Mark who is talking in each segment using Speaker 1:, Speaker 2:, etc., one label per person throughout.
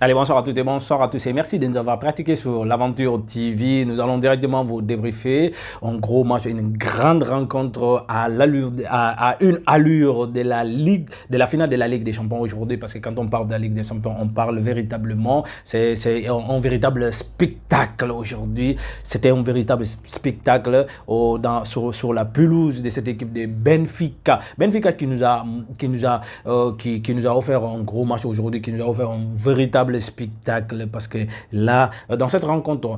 Speaker 1: Allez, bonsoir à toutes et bonsoir à tous et merci de nous avoir pratiqué sur l'Aventure TV. Nous allons directement vous débriefer. En gros match, une grande rencontre à l'allure, à une allure de la Ligue, de la finale de la Ligue des Champions aujourd'hui. Parce que quand on parle de la Ligue des Champions, on parle véritablement, c'est un véritable spectacle aujourd'hui. C'était un véritable spectacle sur la pelouse de cette équipe de Benfica. Benfica qui nous a offert un gros match aujourd'hui, qui nous a offert un véritable spectacle parce que là, dans cette rencontre,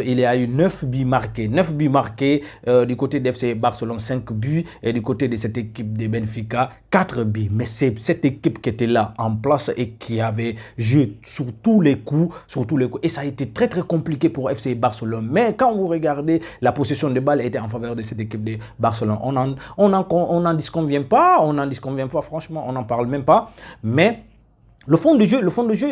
Speaker 1: il y a eu 9 buts marqués. 9 buts marqués du côté d'FC Barcelone, 5 buts et du côté de cette équipe de Benfica, 4 buts. Mais c'est cette équipe qui était là en place et qui avait joué sur tous les coups. Et ça a été très très compliqué pour FC Barcelone. Mais quand vous regardez, la possession de balle était en faveur de cette équipe de Barcelone. On n'en disconvient pas, franchement, on n'en parle même pas. Mais le fond du jeu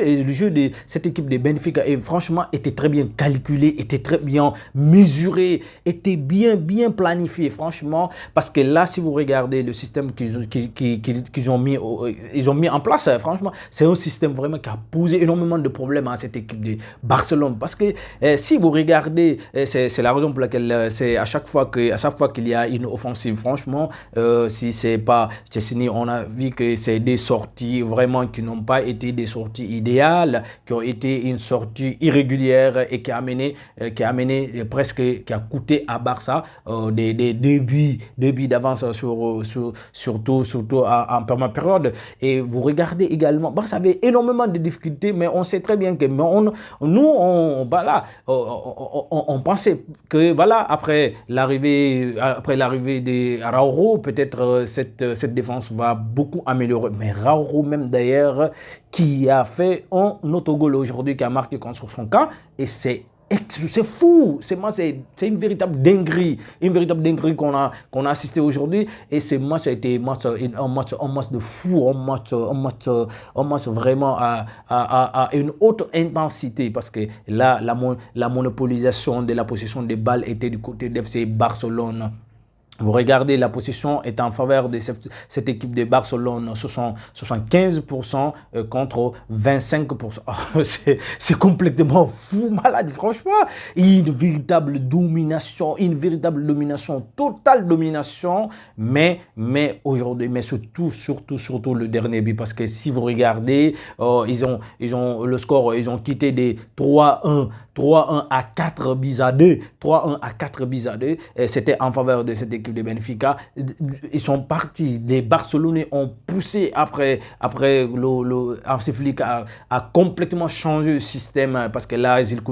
Speaker 1: et le jeu de cette équipe de Benfica franchement était très bien calculé, était très bien mesuré, était bien planifié franchement, parce que là si vous regardez le système qu'ils ont mis en place, franchement c'est un système vraiment qui a posé énormément de problèmes à cette équipe de Barcelone, parce que si vous regardez, c'est la raison pour laquelle c'est à chaque fois qu'il y a une offensive, franchement si c'est pas Chesney, on a vu que c'est des sorties vraiment qui n'ont pas été des sorties idéales, qui ont été une sortie irrégulière et qui a coûté à Barça des deux buts d'avance surtout en première période. Et vous regardez également, Barça avait énormément de difficultés, mais on sait très bien que on pensait que voilà, après l'arrivée de Araujo, peut-être cette défense va beaucoup améliorer. Mais Araujo même d'ailleurs, qui a fait un autogol aujourd'hui, qui a marqué contre son camp, et c'est fou, c'est une véritable dinguerie qu'on a assisté aujourd'hui. Et ce match a été un match de fou, un match vraiment à une haute intensité, parce que là la monopolisation de la possession des balles était du côté d'FC Barcelone. Vous regardez, la position est en faveur de cette équipe de Barcelone, 75% contre 25%. C'est complètement fou, malade, franchement. Une véritable domination, totale domination. Mais aujourd'hui, mais surtout le dernier but, parce que si vous regardez, ils ont le score, ils ont quitté des 3-1 à 4 buts à 2. 3-1 à 4 buts à 2. C'était en faveur de cette équipe de Benfica. Ils sont partis. Les Barcelonais ont poussé après Hansi Flick a complètement changé le système, parce que là, Jules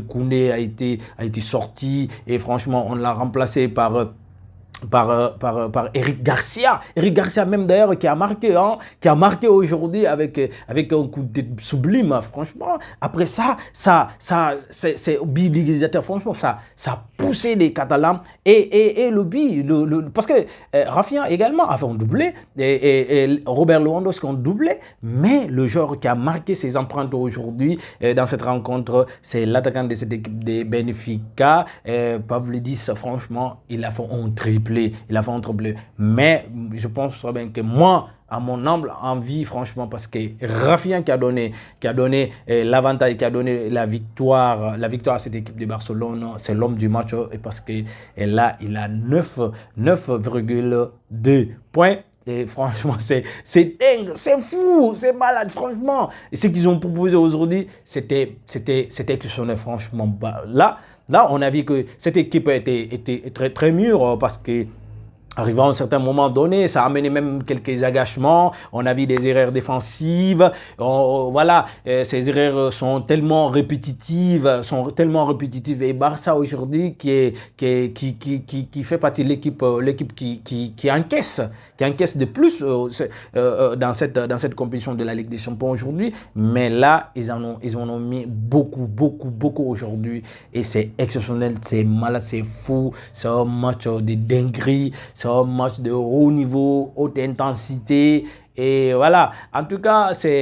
Speaker 1: Koundé a été sorti et franchement, on l'a remplacé par Eric Garcia. Eric Garcia même d'ailleurs qui a marqué aujourd'hui avec un coup de sublime, franchement. Après ça c'est obligatoire, franchement, ça a poussé les Catalans et le but, parce que Rafinha également a fait un doublé et Robert Lewandowski a doublé, mais le joueur qui a marqué ses empreintes aujourd'hui dans cette rencontre, c'est l'attaquant de cette équipe de Benfica, Pavlidis. Franchement, il a fait un triplé. Mais je pense très bien que moi, à mon humble envie, franchement, parce que Rafinha qui a donné l'avantage, qui a donné la victoire à cette équipe de Barcelone, c'est l'homme du match, et parce que là, il a 9,2 points. Et franchement, c'est dingue, c'est fou, c'est malade, franchement. Et ce qu'ils ont proposé aujourd'hui, c'était exceptionnel, franchement. Là, on a vu que cette équipe était très, très mûre, parce que arrivant à un certain moment donné, ça a amené même quelques agachements. On a vu des erreurs défensives. Ces erreurs sont tellement répétitives. Et Barça aujourd'hui qui fait partie de l'équipe qui encaisse de plus dans cette compétition de la Ligue des Champions aujourd'hui. Mais là, ils en ont mis beaucoup aujourd'hui. Et c'est exceptionnel, c'est malade, c'est fou. C'est un match de dinguerie. C'est un match de haut niveau, haute intensité. Et voilà, en tout cas, ça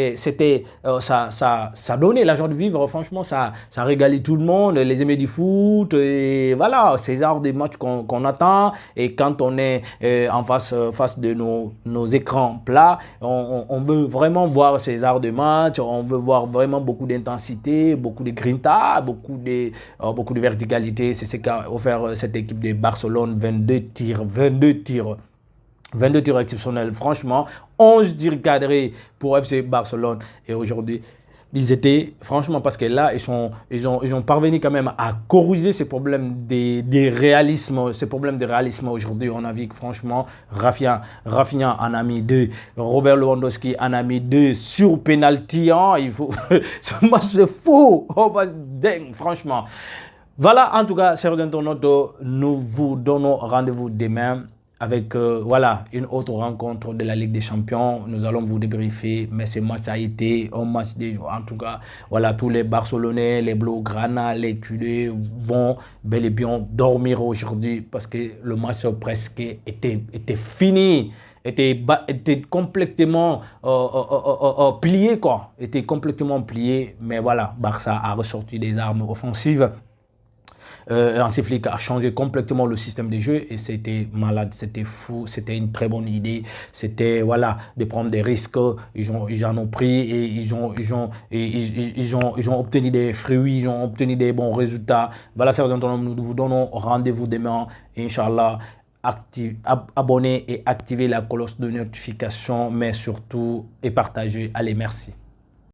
Speaker 1: donnait la joie de vivre. Franchement, ça régalait tout le monde, les aimés du foot. Et voilà, c'est genre de matchs qu'on attend. Et quand on est face de nos écrans plats, on veut vraiment voir ces arts de match. On veut voir vraiment beaucoup d'intensité, beaucoup de grinta, beaucoup de verticalité. C'est ce qu'a offert cette équipe de Barcelone. 22 tirs exceptionnels, franchement, 11 tirs cadrés pour FC Barcelone. Et aujourd'hui, ils étaient, franchement, parce que là, ils ont parvenu quand même à corriger ces problèmes ces problèmes de réalisme aujourd'hui. On a vu que, franchement, Rafinha en a mis 2, Robert Lewandowski en a mis 2 sur penalty. Hein, il faut, ce match c'est fou, oh, bah, dingue, franchement. Voilà, en tout cas, chers internautes, nous vous donnons rendez-vous demain avec voilà, une autre rencontre de la Ligue des Champions. Nous allons vous débriefer, mais ce match a été un match des joueurs. En tout cas, voilà, tous les Barcelonais, les Blaugrana, les culés vont bel et bien dormir aujourd'hui parce que le match presque était fini. Était complètement plié, quoi. Était complètement plié, mais voilà, Barça a ressorti des armes offensives. Hansi Flick a changé complètement le système de jeu et c'était malade, c'était fou, c'était une très bonne idée. C'était voilà, de prendre des risques. Ils en ont pris et ils ont obtenu des fruits, ils ont obtenu des bons résultats. Voilà, nous vous donnons rendez-vous demain, Inch'Allah. Abonnez et activez la cloche de notification, mais surtout et partagez. Allez, merci.